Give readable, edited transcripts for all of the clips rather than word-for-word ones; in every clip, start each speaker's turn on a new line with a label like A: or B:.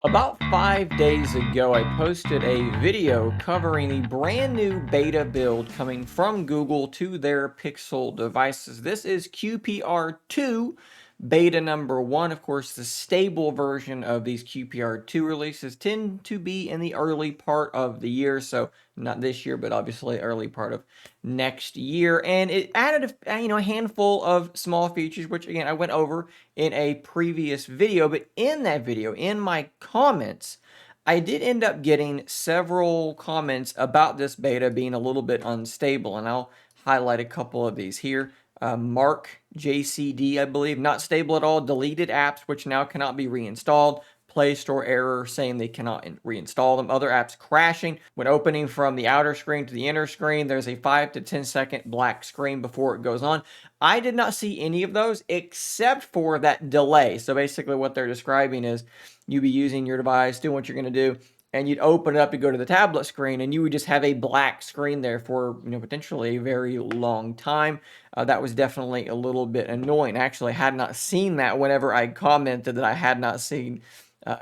A: About 5 days ago, I posted a video covering the brand new beta build coming from Google to their Pixel devices. This is QPR2 beta number 1. Of course, the stable version of these QPR2 releases tend to be in the early part of the year, so not this year, but obviously early part of next year. And it added a handful of small features, which again I went over in a previous video. But in that video, in my comments, I did end up getting several comments about this beta being a little bit unstable, and I'll highlight a couple of these here. Mark JCD, I believe, not stable at all, deleted apps which now cannot be reinstalled. Play Store error saying they cannot reinstall them. Other apps crashing when opening from the outer screen to the inner screen. There's a 5 to 10 second black screen before it goes on. I did not see any of those except for that delay. So basically what they're describing is you be using your device, doing what you're going to do, and you'd open it up to go to the tablet screen, and you would just have a black screen there for potentially a very long time. That was definitely a little bit annoying. Actually, I had not seen that whenever I commented that I had not seen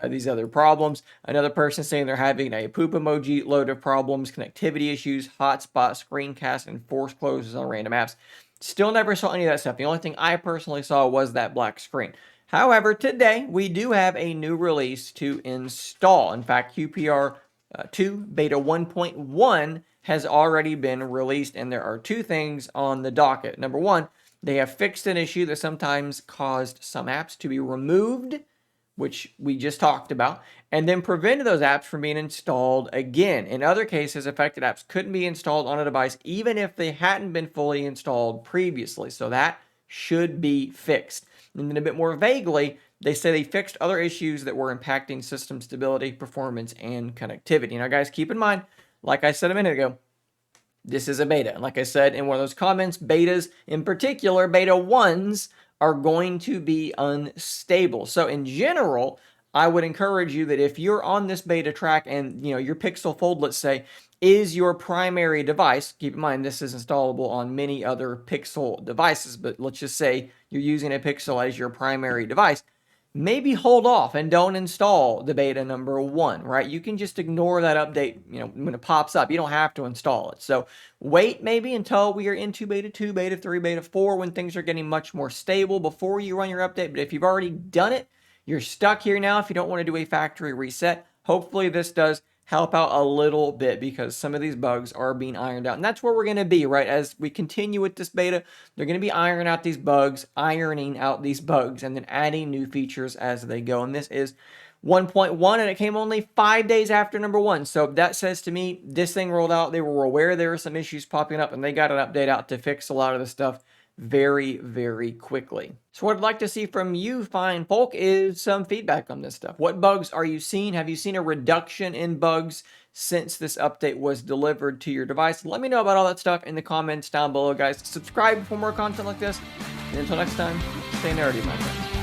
A: these other problems. Another person saying they're having a poop emoji load of problems, connectivity issues, hotspot, screencast, and force closes on random apps. Still never saw any of that stuff. The only thing I personally saw was that black screen. However, today we do have a new release to install. In fact, QPR2 Beta 1.1 has already been released, and there are two things on the docket. Number one, they have fixed an issue that sometimes caused some apps to be removed, which we just talked about, and then prevented those apps from being installed again. In other cases, affected apps couldn't be installed on a device even if they hadn't been fully installed previously. So that should be fixed. And then a bit more vaguely, they say they fixed other issues that were impacting system stability, performance, and connectivity. Now, guys, keep in mind, like I said a minute ago, this is a beta. And like I said in one of those comments, betas, in particular, beta 1s, are going to be unstable. So in general, I would encourage you that if you're on this beta track and your Pixel Fold, let's say, is your primary device, keep in mind this is installable on many other Pixel devices, but let's just say you're using a Pixel as your primary device, maybe hold off and don't install the beta number 1, right? You can just ignore that update, when it pops up. You don't have to install it. So wait maybe until we are into beta 2, beta 3, beta 4, when things are getting much more stable before you run your update. But if you've already done it, you're stuck here now if you don't want to do a factory reset. Hopefully this does help out a little bit because some of these bugs are being ironed out. And that's where we're going to be, right? As we continue with this beta, they're going to be ironing out these bugs, and then adding new features as they go. And this is 1.1, and it came only 5 days after number 1. So that says to me, this thing rolled out. They were aware there were some issues popping up, and they got an update out to fix a lot of the stuff very, very quickly. So what I'd like to see from you, fine folk, is some feedback on this stuff. What bugs are you seeing? Have you seen a reduction in bugs since this update was delivered to your device? Let me know about all that stuff in the comments down below, guys. Subscribe for more content like this. And until next time, stay nerdy, my friends.